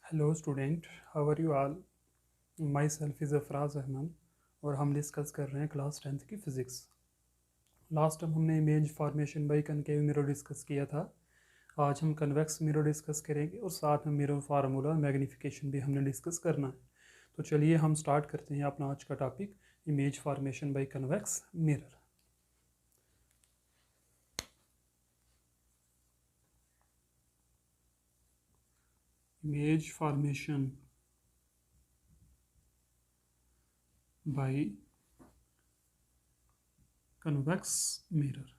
Hello student, how are you all. My self is Afraz Ahmad और हम discuss कर रहे हैं क्लास 10th की फ़िज़िक्स। लास्ट टाइम हमने image formation by concave mirror discuss किया था। आज हम कन्वेक्स मिरर डिस्कस करेंगे और साथ में मिरर फार्मूला मैग्नीफिकेशन भी हमने डिस्कस करना है। तो चलिए हम स्टार्ट करते हैं अपना आज का topic, image formation by convex mirror. Image formation by convex mirror.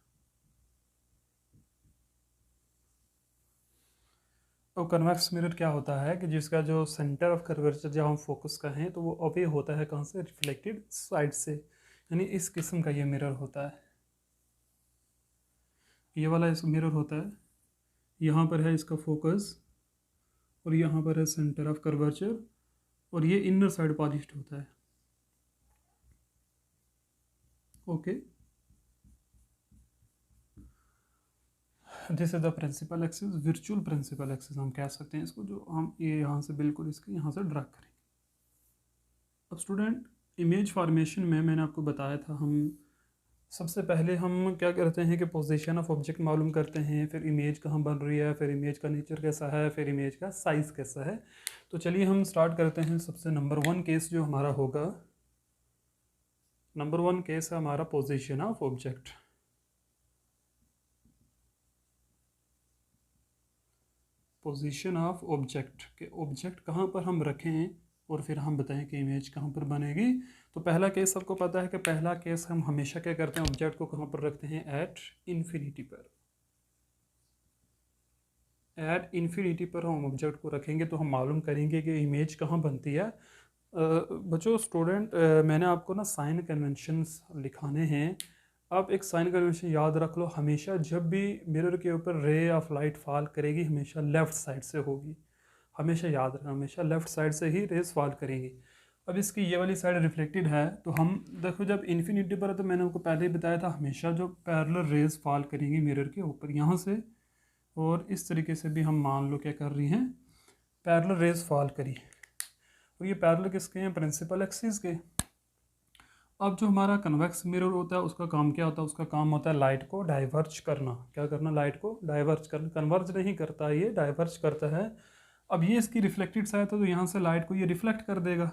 तो कन्वेक्स मिरर क्या होता है कि जिसका जो सेंटर ऑफ कर्वेचर जहाँ हम फोकस का है तो वो अवे होता है कहाँ से, रिफ्लेक्टेड साइड से। यानी इस किस्म का ये मिरर होता है। ये वाला इस मिरर होता है, यहाँ पर है इसका फोकस और यहाँ पर है सेंटर ऑफ कर्वेचर और ये इनर साइड पॉलिश्ड होता है। Okay, this is the principal axis, virtual principal axis हम कह सकते हैं इसको, जो हम ये यहाँ से बिल्कुल इसके यहाँ से ड्रैग करेंगे। अब स्टूडेंट, इमेज फॉर्मेशन में मैंने आपको बताया था, हम सबसे पहले हम क्या करते हैं कि पोजीशन ऑफ ऑब्जेक्ट मालूम करते हैं, फिर इमेज कहाँ बन रही है, फिर इमेज का नेचर कैसा है, फिर इमेज का साइज़ कैसा है। तो चलिए हम स्टार्ट करते हैं। सबसे नंबर वन केस जो हमारा होगा, नंबर वन केस है हमारा position of object. Position of object के ऑब्जेक्ट कहाँ पर हम रखें और फिर हम बताएं कि इमेज कहाँ पर बनेगी। तो पहला केस सबको पता है कि पहला केस हम हमेशा क्या करते हैं, ऑब्जेक्ट को कहाँ पर रखते हैं, एट इन्फिनिटी पर। एट इन्फिनिटी पर हम ऑब्जेक्ट को रखेंगे तो हम मालूम करेंगे कि इमेज कहाँ बनती है। बच्चों, स्टूडेंट, मैंने आपको ना साइन कन्वेंशंस लिखाने हैं। आप एक साइन कन्वेंशन याद रख लो, हमेशा जब भी मिरर के ऊपर रे ऑफ लाइट फॉल करेगी हमेशा लेफ़्ट साइड से होगी। हमेशा याद रखना, हमेशा लेफ़्ट साइड से ही रेज फॉल करेंगी। अब इसकी ये वाली साइड रिफ्लेक्टेड है तो हम देखो जब इन्फिनिटी पर है तो मैंने आपको पहले ही बताया था हमेशा जो पैरेलल रेज फॉल करेंगी मिरर के ऊपर यहाँ से, और इस तरीके से भी हम मान लो क्या कर रही हैं, पैरेलल रेज फॉल करी। और ये पैरेलल किसके हैं, प्रिंसिपल एक्सिस के। अब जो हमारा कन्वेक्स मिरर होता है उसका काम क्या होता है, उसका काम होता है लाइट को डाइवर्ज करना। क्या करना, लाइट को डाइवर्ज करना। कन्वर्ज नहीं करता, ये डाइवर्ज करता है। अब ये इसकी रिफ्लेक्टेड साइड है तो यहाँ से लाइट को ये रिफ्लेक्ट कर देगा,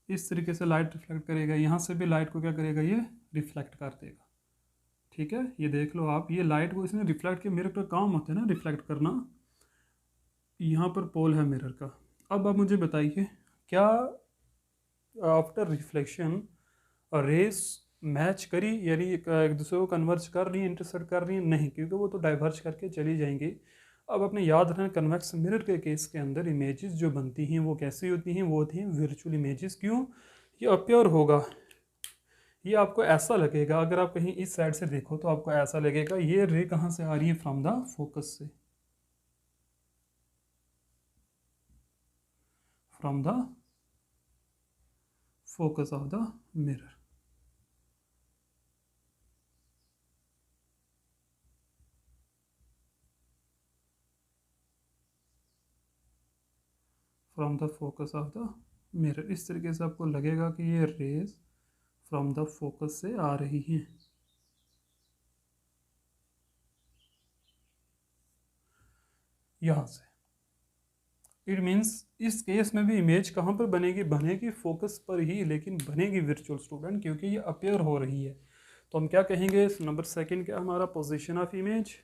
इस तरीके से लाइट रिफ्लेक्ट करेगा। यहाँ से भी लाइट को क्या करेगा, ये रिफ्लेक्ट कर देगा। ठीक है, ये देख लो आप, ये लाइट को इसने रिफ्लेक्ट किया। मिरर का काम होता है ना रिफ्लेक्ट करना। यहाँ पर पोल है मिरर का। अब आप मुझे बताइए, क्या आफ्टर रिफ्लेक्शन रेस मैच करी, यानी एक दूसरे को कन्वर्ज कर रही है, इंटरसेक्ट कर रही है? नहीं, क्योंकि वो तो डाइवर्ज करके चली जाएंगी। अब अपने याद रखना, कन्वेक्स मिरर के केस के अंदर इमेजेस जो बनती हैं वो कैसी होती हैं, वो होती हैं वर्चुअल इमेजेस। क्यों? ये अप्योर होगा, ये आपको ऐसा लगेगा, अगर आप कहीं इस साइड से देखो तो आपको ऐसा लगेगा ये रे कहाँ से आ रही है, फ्रॉम द फोकस से, from the focus of the mirror. From the focus of the mirror, इस तरीके से आपको लगेगा कि ये रेज फ्रॉम द फोकस से आ रही हैं। यहाँ से इट मीन्स इस केस में भी इमेज कहाँ पर बनेगी, बनेगी फोकस पर ही, लेकिन बनेगी वर्चुअल स्टूडेंट, क्योंकि ये अपेयर हो रही है। तो हम क्या कहेंगे, नंबर सेकंड क्या हमारा, पोजीशन ऑफ इमेज।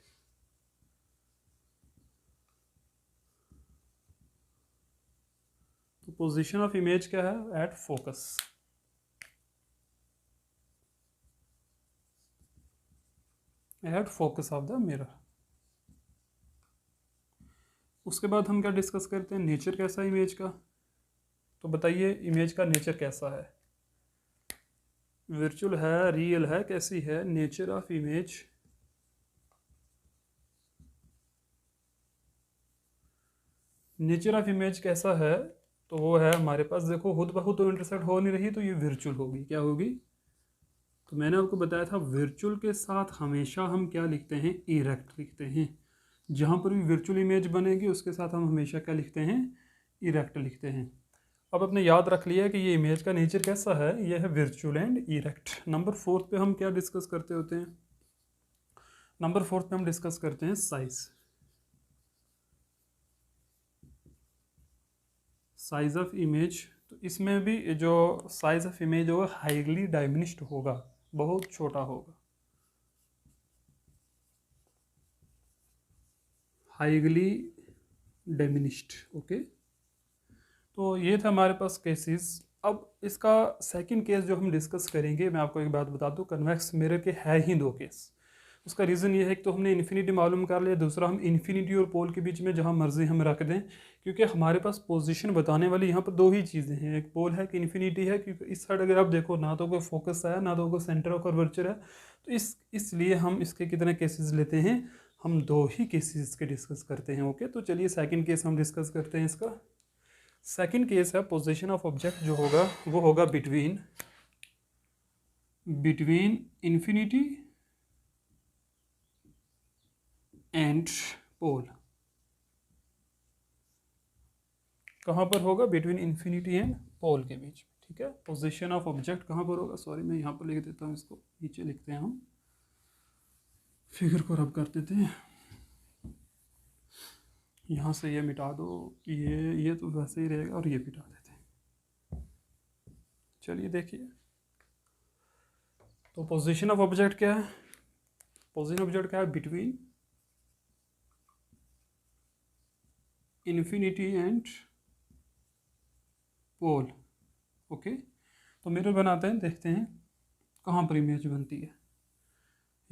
तो पोजीशन ऑफ इमेज क्या है, at focus. At focus of the mirror. उसके बाद हम क्या डिस्कस करते हैं, नेचर कैसा है इमेज का। तो बताइए इमेज का नेचर कैसा है, वर्चुअल है, रियल है, कैसी है, nature of image. Nature of image कैसा है, तो वो है हमारे पास, देखो खुद ब खुद तो इंटरसेक्ट हो नहीं रही तो ये वर्चुअल होगी। क्या होगी, तो मैंने आपको बताया था वर्चुअल के साथ हमेशा हम क्या लिखते हैं, इरेक्ट लिखते हैं। जहाँ पर भी वर्चुअल इमेज बनेगी उसके साथ हम हमेशा क्या लिखते हैं, इरेक्ट लिखते हैं। अब आपने याद रख लिया कि ये इमेज का नेचर कैसा है, ये है वर्चुअल एंड इरेक्ट। नंबर 4 पे हम क्या डिस्कस करते होते हैं, नंबर 4 पे हम डिस्कस करते हैं साइज। साइज ऑफ इमेज, तो इसमें भी जो साइज ऑफ इमेज होगा हाईली डायमिनिश्ड होगा, बहुत छोटा होगा, हाईली डिमिनिश्ड। ओके, तो ये था हमारे पास केसेस। अब इसका सेकंड केस जो हम डिस्कस करेंगे, मैं आपको एक बात बता दूं, कन्वेक्स मिरर के है ही दो केस। उसका रीज़न ये है कि तो हमने इन्फिनिटी मालूम कर लिया, दूसरा हम इन्फिनिटी और पोल के बीच में जहाँ मर्जी हम रख दें, क्योंकि हमारे पास पोजीशन बताने वाली यहाँ पर दो ही चीज़ें हैं, एक पोल है कि इन्फिनिटी है। क्योंकि इस साइड अगर आप देखो ना तो कोई फोकस है ना तो कोई सेंटर ऑफ कर्वेचर है, तो इसलिए हम इसके कितने केसेस लेते हैं, हम दो ही केसेस के डिस्कस करते हैं। ओके, तो चलिए सेकेंड केस हम डिस्कस करते हैं। इसका सेकंड केस है पोजीशन ऑफ ऑब्जेक्ट, जो होगा वो होगा बिटवीन इन्फिनिटी एंड पोल। कहाँ पर होगा, बिटवीन इन्फिनिटी एंड पोल के बीच में। ठीक है, पोजीशन ऑफ ऑब्जेक्ट कहाँ पर होगा, सॉरी मैं यहाँ पर लिख देता हूँ, इसको नीचे लिखते हैं हम, फिगर को रब कर देते हैं। यहाँ से ये मिटा दो, ये तो वैसे ही रहेगा, और ये मिटा देते हैं। चलिए देखिए, तो पोजीशन ऑफ ऑब्जेक्ट क्या है, पोजीशन ऑब्जेक्ट क्या है, between infinity and pole. Okay, तो मिरर बनाते हैं, देखते हैं कहाँ पर इमेज बनती है।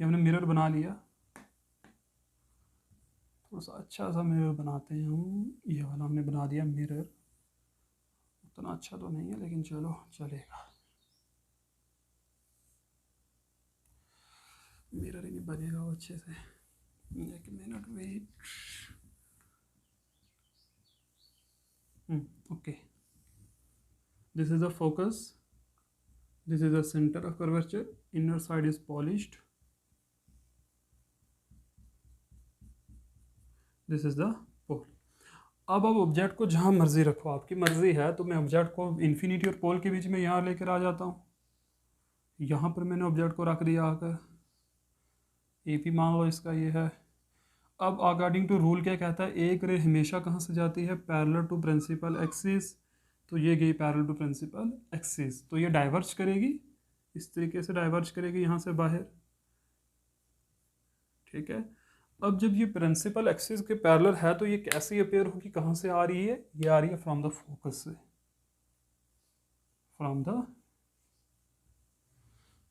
ये हमने मिरर बना लिया, थोड़ा सा अच्छा सा मिरर बनाते हैं हम, ये वाला हमने बना दिया मिरर। उतना अच्छा तो नहीं है लेकिन चलो चलेगा, मिरर ही नहीं बनेगा वो अच्छे से, एक minute wait. Okay, this is the focus, this is the center of curvature, inner side is polished, this is the pole। अब आप ऑब्जेक्ट को जहाँ मर्जी रखो, आपकी मर्जी है, तो मैं ऑब्जेक्ट को इन्फिनिटी और पोल के बीच में यहाँ लेकर आ जाता हूँ। यहाँ पर मैंने ऑब्जेक्ट को रख दिया आकर, ए पी मान लो इसका ये है। अब अकॉर्डिंग टू रूल क्या कहता है, एक रे हमेशा कहाँ से जाती है, पैरेलल टू प्रिंसिपल एक्सिस। तो ये गई पैरेलल टू प्रिंसिपल एक्सिस, तो ये डाइवर्ज करेगी, इस तरीके से डाइवर्ज करेगी यहाँ से बाहर। ठीक है, अब जब ये प्रिंसिपल एक्सिस के पैरेलल है तो ये कैसे अपेयर होगी, कहाँ से आ रही है, ये आ रही है फ्रॉम द फोकस से, फ्रॉम द।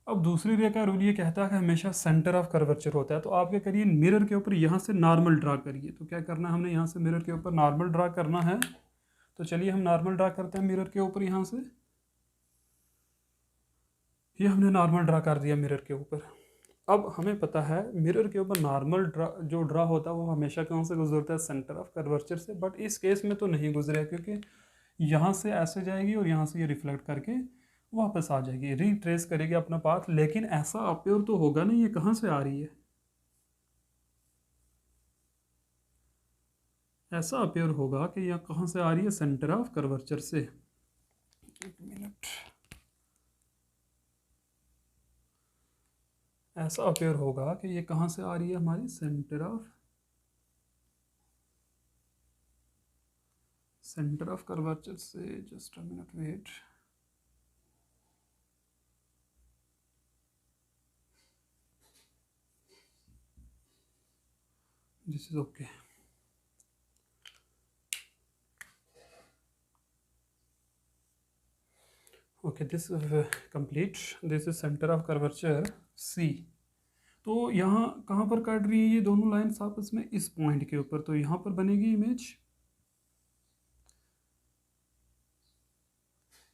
अब दूसरी रे का रूल ये कहता है कि हमेशा सेंटर ऑफ कर्वेचर होता है। तो आप क्या करिए, मिरर के ऊपर यहाँ से नॉर्मल ड्रा करिए। तो क्या करना है हमने, यहाँ से मिरर के ऊपर नॉर्मल ड्रा करना है। तो चलिए हम नॉर्मल ड्रा करते हैं मिरर के ऊपर, यहाँ से ये हमने नॉर्मल ड्रा कर दिया मिरर के ऊपर। अब हमें पता है मिरर के ऊपर नॉर्मल जो ड्रा होता है वो हमेशा कहाँ से गुजरता है, सेंटर ऑफ कर्वेचर से। बट इस केस में तो नहीं गुजरा, क्योंकि यहाँ से ऐसे जाएगी और यहाँ से ये रिफ्लेक्ट करके वापस आ जाएगी, रिट्रेस करेगी अपना पाथ। लेकिन ऐसा अपेयर तो होगा नहीं, ये कहाँ से आ रही है, ऐसा अपेयर होगा कि यह कहाँ से आ रही है, सेंटर ऑफ कर्वेचर से। एक मिनट, ऐसा अपेयर होगा कि ये कहाँ से आ रही है, हमारी सेंटर ऑफ कर्वेचर से। Just a minute wait, this is okay. Okay, this complete, this is centre of curvature C. तो यहाँ कहाँ पर काट रही है ये दोनों लाइन्स आपस में, इस पॉइंट के ऊपर। तो यहाँ पर बनेगी इमेज,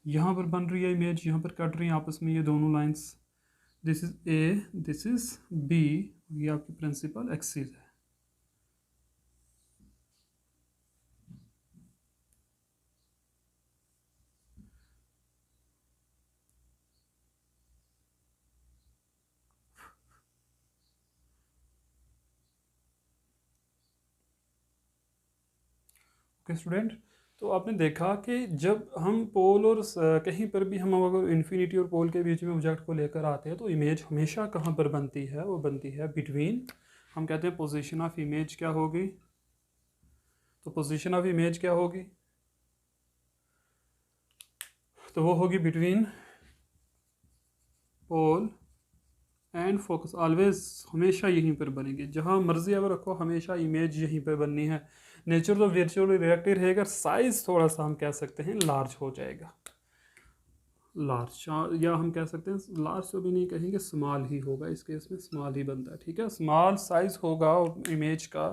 यहाँ पर बन रही है इमेज, यहाँ पर कट रही है आपस में ये दोनों lines. This is A, this is B, ये आपकी प्रिंसिपल एक्सिस है। ओके स्टूडेंट, तो आपने देखा कि जब हम पोल और कहीं पर भी हम अगर इन्फिनिटी और पोल के बीच में ऑब्जेक्ट को लेकर आते हैं तो इमेज हमेशा कहाँ पर बनती है, वो बनती है बिटवीन, हम कहते हैं पोजीशन ऑफ इमेज क्या होगी, तो पोजीशन ऑफ इमेज क्या होगी, तो वो होगी between pole and focus, always हमेशा यहीं पर बनेगी, जहाँ मर्जी अगर रखो हमेशा इमेज यहीं पर बननी है। नेचर तो वर्चुअली रिएक्टिव रहेगा, साइज थोड़ा सा हम कह सकते हैं लार्ज हो जाएगा, लार्ज, या हम कह सकते हैं लार्ज तो भी नहीं कहेंगे, स्मॉल ही होगा, इस केस में स्मॉल ही बनता है, ठीक है, स्मॉल साइज होगा इमेज का।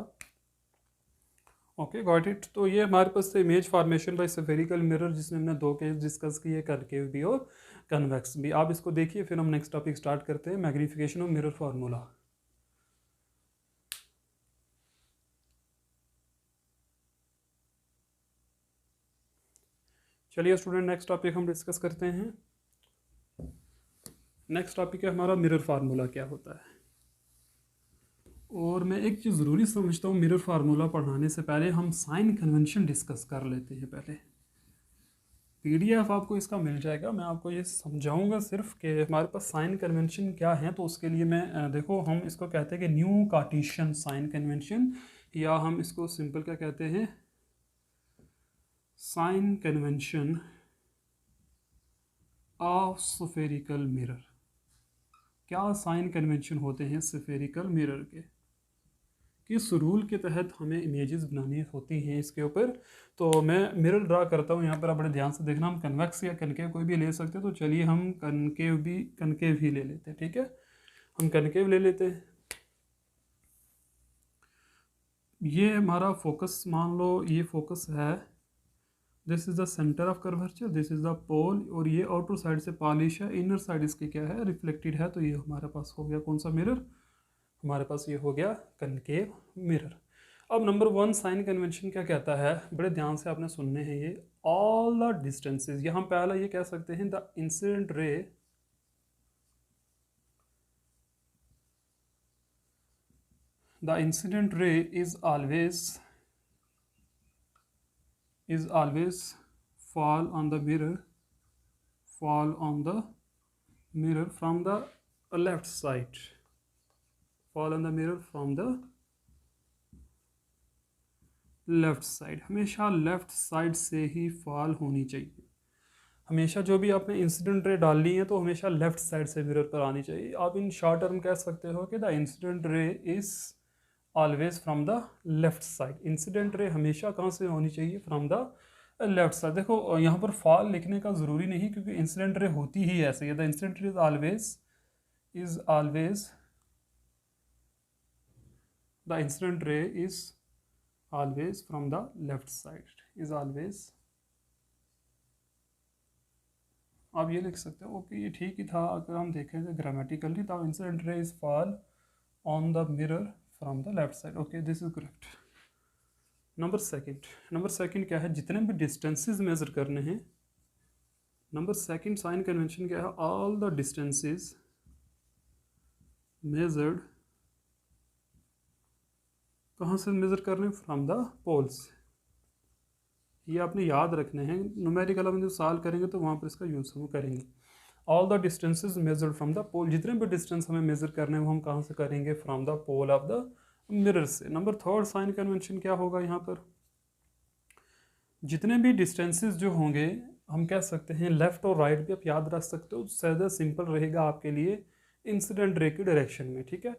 Okay got it. तो ये हमारे पास image formation by spherical mirror, जिसमें हमने दो केस डिस्कस किए, कनकेव भी और कन्वेक्स भी। आप इसको देखिए, फिर हम नेक्स्ट टॉपिक स्टार्ट करते हैं, मैग्नीफिकेशन ऑफ मिरर फार्मूला। चलिए स्टूडेंट, नेक्स्ट टॉपिक हम डिस्कस करते हैं। नेक्स्ट टॉपिक है हमारा मिरर फार्मूला क्या होता है। और मैं एक चीज़ ज़रूरी समझता हूँ, मिरर फार्मूला पढ़ाने से पहले हम साइन कन्वेंशन डिस्कस कर लेते हैं। पहले पीडीएफ आपको इसका मिल जाएगा, मैं आपको ये समझाऊंगा सिर्फ कि हमारे पास साइन कन्वेंशन क्या है। तो उसके लिए मैं देखो, हम इसको कहते हैं कि न्यू कार्टेशियन साइन कन्वेंशन, या हम इसको सिंपल क्या कहते हैं, sign convention of spherical mirror. क्या साइन कन्वेंशन होते हैं स्फेरिकल मिरर के, किस रूल के तहत हमें इमेजेस बनानी होती हैं इसके ऊपर। तो मैं मिरर ड्रा करता हूँ यहाँ पर, आप बड़े ध्यान से देखना, हम कन्वेक्स या कनकेव कोई भी ले सकते हैं। तो चलिए हम कनकेव ही ले लेते हैं, ठीक है, हम कनकेव ले लेते हैं। ये हमारा फोकस, मान लो ये फोकस है, this is the centre of curvature, this is the pole, और ये आउटर साइड से पॉलिश है, इनर साइड इसकी क्या है, रिफ्लेक्टेड है। तो ये हमारे पास हो गया कौन सा मिरर, हमारे पास ये हो गया कनकेव मिरर। अब नंबर 1 साइन कन्वेंशन क्या कहता है, बड़े ध्यान से आपने सुनने हैं ये, ऑल द डिस्टेंसेस, या हम पहला ये कह सकते हैं the incident ray is always fall on the mirror from the left side, fall on the mirror from the left side, हमेशा लेफ्ट साइड से ही फॉल होनी चाहिए। हमेशा जो भी आपने इंसिडेंट रे डालनी है तो हमेशा लेफ्ट साइड से मिरर पर आनी चाहिए। आप इन शॉर्ट टर्म कह सकते हो कि the incident ray is always from the left side. Incident ray हमेशा कहाँ से होनी चाहिए, फ्रॉम द लेफ्ट साइड। देखो यहाँ पर फॉल लिखने का ज़रूरी नहीं, क्योंकि इंसिडेंट रे होती ही ऐसे है। The incident ray is always the incident ray is always from the left side, is always, आप ये लिख सकते हो। ओके, ये ठीक ही था अगर हम देखें तो ग्रामेटिकली, तो incident ray is fall on the mirror from the left side. Okay, this is correct. Number second क्या है, जितने भी डिस्टेंसेस मेजर करने हैं, नंबर सेकंड साइन कन्वेंशन क्या है, ऑल द डिस्टेंसेस मेजर्ड, कहाँ से मेज़र कर रहे हैं, फ्रॉम द पोल्स। ये आपने याद रखने हैं, न्यूमेरिकल हम जो सॉल्व करेंगे तो वहाँ पर इसका यूज़ हम करेंगे। All the distances measured from the pole, जितने भी डिस्टेंस हमें मेज़र करने हैं वो हम कहाँ से करेंगे, from the pole of the mirror से। नंबर थर्ड साइन कन्वेंशन क्या होगा यहाँ पर, जितने भी डिस्टेंसेस जो होंगे हम कह सकते हैं लेफ़्ट और राइट भी आप याद रख सकते हो, ज़्यादा सिंपल रहेगा आपके लिए इंसिडेंट रे की डायरेक्शन में, ठीक है।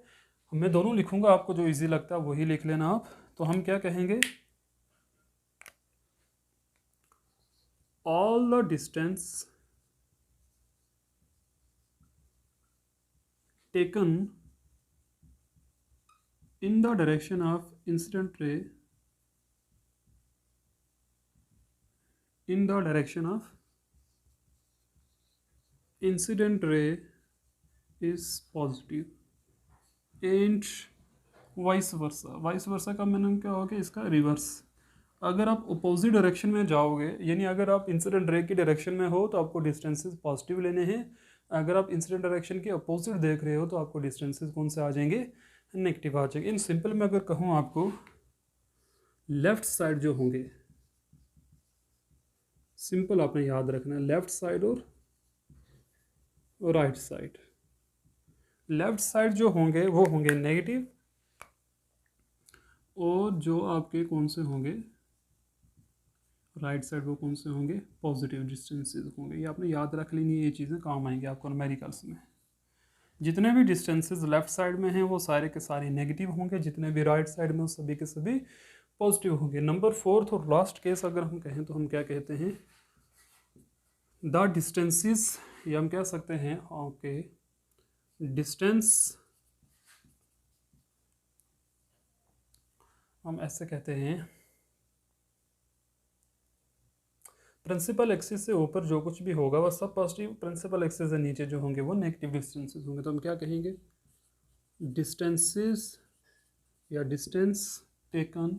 मैं दोनों लिखूंगा, आपको जो इजी लगता है वही लिख लेना आप। तो हम क्या कहेंगे, all the distance taken in the direction of incident ray, in the direction of incident ray is positive and vice versa का मीनिंग क्या होगा, इसका रिवर्स। अगर आप अपोजिट डायरेक्शन में जाओगे, यानी अगर आप इंसिडेंट रे की डायरेक्शन में हो तो आपको डिस्टेंसेस पॉजिटिव लेने हैं, अगर आप इंसिडेंट डायरेक्शन के अपोजिट देख रहे हो तो आपको डिस्टेंसेस कौन से आ जाएंगे, नेगेटिव आ जाएंगे। इन सिंपल में अगर कहूँ आपको, लेफ्ट साइड जो होंगे, सिंपल आपने याद रखना है, लेफ्ट साइड और राइट साइड। लेफ्ट साइड जो होंगे वो होंगे नेगेटिव, और जो आपके कौन से होंगे राइट साइड वो कौन से होंगे, पॉजिटिव डिस्टेंसेस होंगे। ये आपने याद रख लेनी है, ये चीज़ें काम आएंगी आपको न्यूमेरिकल्स में। जितने भी डिस्टेंसेस लेफ्ट साइड में हैं वो सारे के सारे नेगेटिव होंगे, जितने भी राइट साइड में वो सभी के सभी पॉजिटिव होंगे। नंबर फोर्थ और लास्ट केस अगर हम कहें तो हम क्या कहते हैं, द डिस्टेंसेस, या हम कह सकते हैं ओके डिस्टेंस, हम ऐसे कहते हैं प्रिंसिपल एक्सिस से ऊपर जो कुछ भी होगा वह सब पॉजिटिव, प्रिंसिपल एक्सिस से नीचे जो होंगे वो नेगेटिव डिस्टेंसेस होंगे। तो हम क्या कहेंगे, डिस्टेंसेस या distance taken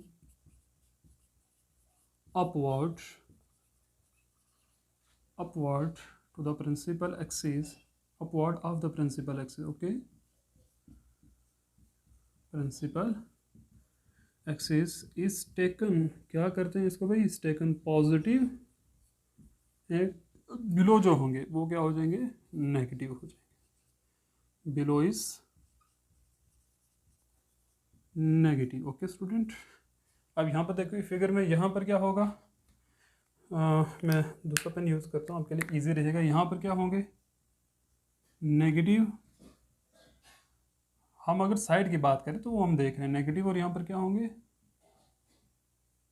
upward to the principal axis, upward of the principal axis, okay, principal axis is taken, क्या करते हैं इसको भाई, is taken पॉजिटिव, बिलो जो होंगे वो क्या हो जाएंगे, नेगेटिव हो जाएंगे, below is negative. Okay student, अब यहाँ पर देखो फिगर में, यहाँ पर क्या होगा, मैं दूसरा पेन यूज़ करता हूँ आपके लिए इजी रहेगा। यहाँ पर क्या होंगे, नेगेटिव, हम अगर साइड की बात करें तो वो हम देख रहे हैं नेगेटिव, और यहाँ पर क्या होंगे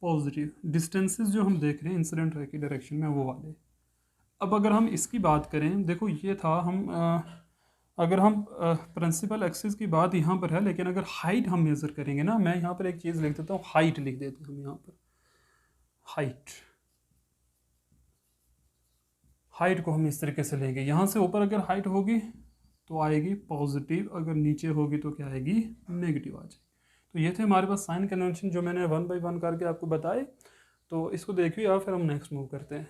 पॉजिटिव। डिस्टेंसेस जो हम देख रहे हैं इंसिडेंट रे की डायरेक्शन में वो वाले। अब अगर हम इसकी बात करें, देखो ये था हम अगर हम प्रिंसिपल एक्सिस की बात यहाँ पर है, लेकिन अगर हाइट हम मेज़र करेंगे ना, मैं यहाँ पर एक चीज़ लिख देता हूँ, हाइट लिख देते हैं हम यहाँ पर, हाइट को हम इस तरीके से लेंगे, यहाँ से ऊपर अगर हाइट होगी तो आएगी पॉजिटिव, अगर नीचे होगी तो क्या आएगी, नेगेटिव आ जाएगी। तो ये थे हमारे पास साइन कन्वेंशन जो मैंने 1 बाय 1 करके आपको बताए। तो इसको देखिए या फिर हम नेक्स्ट मूव करते हैं।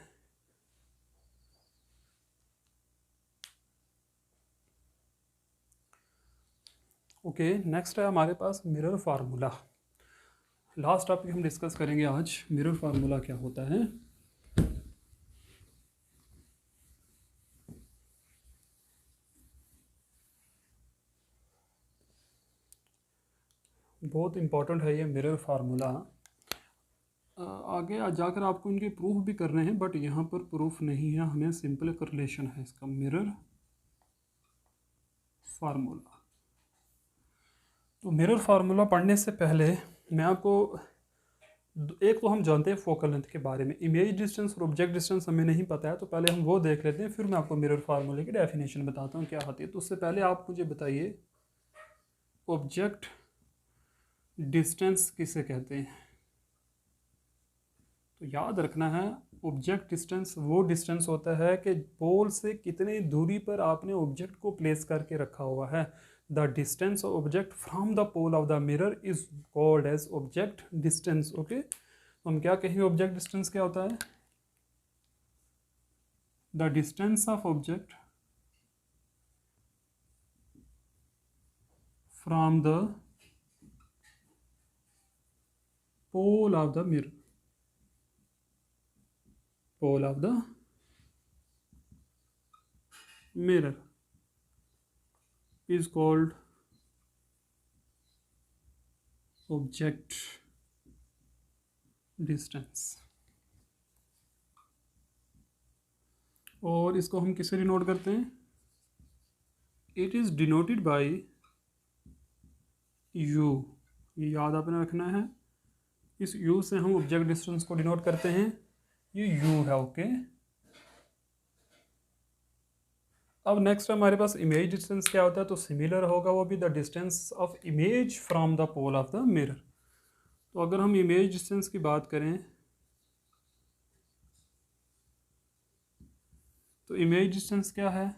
ओके नेक्स्ट है हमारे पास मिरर फार्मूला। लास्ट टॉपिक हम डिस्कस करेंगे आज, मिरर फार्मूला क्या होता है। बहुत इंपॉर्टेंट है ये मिरर फार्मूला। आगे जाकर आपको इनके प्रूफ भी करने हैं, बट यहाँ पर प्रूफ नहीं है, हमें सिंपल एक रिलेशन है इसका, मिरर फार्मूला। तो मिरर फार्मूला पढ़ने से पहले मैं आपको एक तो हम जानते हैं फोकल लेंथ के बारे में, इमेज डिस्टेंस और ऑब्जेक्ट डिस्टेंस हमें नहीं पता है, तो पहले हम वो देख लेते हैं, फिर मैं आपको मिरर फार्मूले की डेफिनेशन बताता हूँ क्या होती है। तो उससे पहले आप मुझे बताइए ऑब्जेक्ट डिस्टेंस किसे कहते हैं। तो याद रखना है, ऑब्जेक्ट डिस्टेंस वो डिस्टेंस होता है कि पोल से कितने दूरी पर आपने ऑब्जेक्ट को प्लेस करके रखा हुआ है। The distance of object from the pole of the mirror is called as object distance. Okay, तो हम क्या कहेंगे, ऑब्जेक्ट डिस्टेंस क्या होता है, the distance of object from the pole of the mirror, pole of the mirror is called object distance। और इसको हम किससे डिनोट करते हैं, it is denoted by u। ये याद आपने रखना है, इस u से हम ऑब्जेक्ट डिस्टेंस को डिनोट करते हैं, ये u है। ओके, अब नेक्स्ट हमारे पास इमेज डिस्टेंस क्या होता है, तो सिमिलर होगा वो भी, the distance of image from the pole of the mirror. तो अगर हम इमेज डिस्टेंस की बात करें तो इमेज डिस्टेंस क्या है,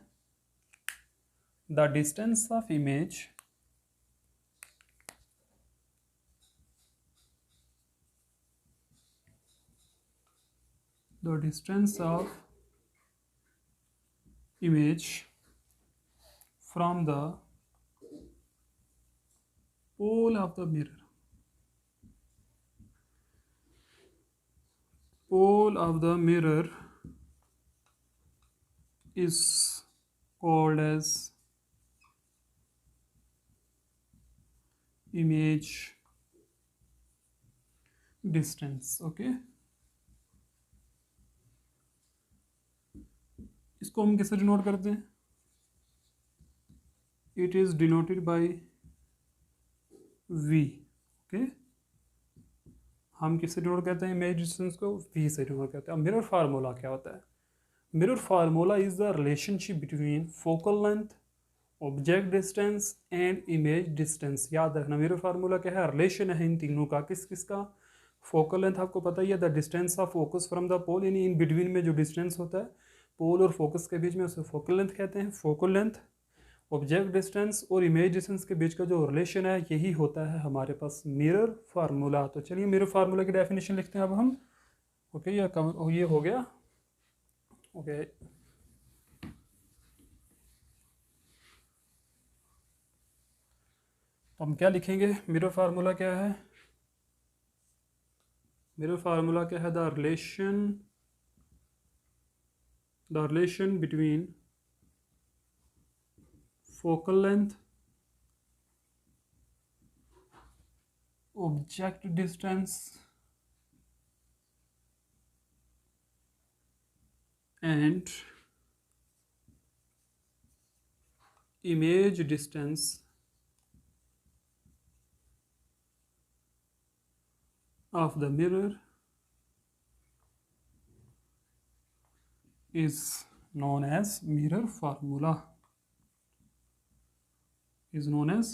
the distance of image the distance of image from the pole of the mirror, pole of the mirror is called as image distance. Okay, इसको हम कैसे डिनोट करते हैं? It is denoted by v. Okay, हम किससे denote करते हैं image distance को? v से डिनोट करते हैं. अब मिरर फार्मूला क्या होता है? Mirror formula is the relationship between focal length, object distance and image distance. याद रखना मिरर फार्मूला क्या है? रिलेशन है इन तीनों का. किस किस का? फोकल लेंथ आपको पता ही है, the distance of focus from the pole, यानी इन बिटवीन में जो डिस्टेंस होता है पोल और फोकस के बीच में, उसे फोकल लेंथ कहते हैं. फोकल लेंथ, ऑब्जेक्ट डिस्टेंस और इमेज डिस्टेंस के बीच का जो रिलेशन है यही होता है हमारे पास मिरर फार्मूला. तो चलिए मिरर फार्मूला की डेफिनेशन लिखते हैं अब हम. ओके, ये हो गया. ओके, तो हम क्या लिखेंगे? मिरर फार्मूला क्या है? मिरर फार्मूला क्या है? The relation between focal length, object distance and image distance of the mirror is known as mirror formula. Is known as,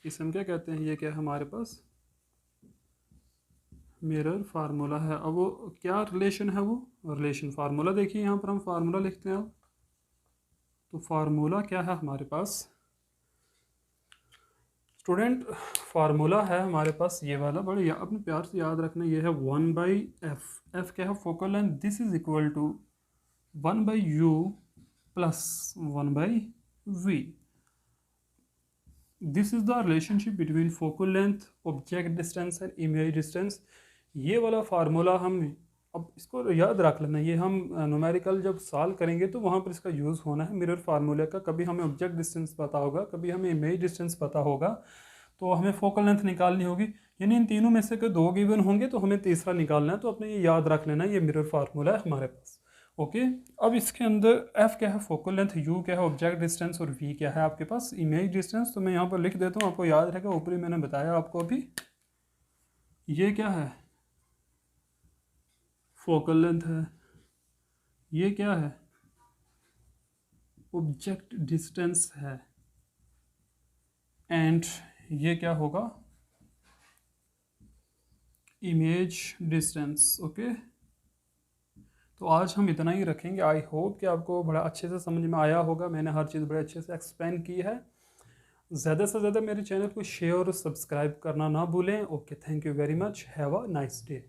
इसे हम क्या कहते हैं? ये क्या है हमारे पास? मिरर फार्मूला है. अब वो क्या रिलेशन है? वो रिलेशन फार्मूला देखिए, यहाँ पर हम फार्मूला लिखते हैं. अब तो फार्मूला क्या है हमारे पास स्टूडेंट? फार्मूला है हमारे पास ये वाला, बड़े अपने प्यार से याद रखना. ये है 1/f. f क्या है? Focal length. This is equal to 1/u plus 1/v. This is the relationship between focal length, object distance and image distance. ये वाला फार्मूला हम अब इसको याद रख लेना. ये हम न्यूमेरिकल जब सॉल्व करेंगे तो वहाँ पर इसका यूज़ होना है मिरर फार्मूले का. कभी हमें ऑब्जेक्ट डिस्टेंस पता होगा, कभी हमें इमेज डिस्टेंस पता होगा, तो हमें फोकल लेंथ निकालनी होगी. यानी इन तीनों में से कोई दो गिवन होंगे तो हमें तीसरा निकालना है. तो अपने ये याद रख लेना, ये मिरर फार्मूला है हमारे पास. ओके, अब इसके अंदर f क्या है? Focal length. u क्या है? Object distance. और v क्या है आपके पास? Image distance. तो मैं यहाँ पर लिख देता हूँ, आपको याद रहेगा. ऊपर ही मैंने बताया आपको अभी. ये क्या है? फोकल लेंथ है. ये क्या है? ऑब्जेक्ट डिस्टेंस है. एंड ये क्या होगा? Image distance. ओके, तो आज हम इतना ही रखेंगे. आई होप कि आपको बड़ा अच्छे से समझ में आया होगा. मैंने हर चीज़ बड़े अच्छे से एक्सप्लेन की है. ज़्यादा से ज़्यादा मेरे चैनल को शेयर और सब्सक्राइब करना ना भूलें. Okay, thank you very much. Have a nice day.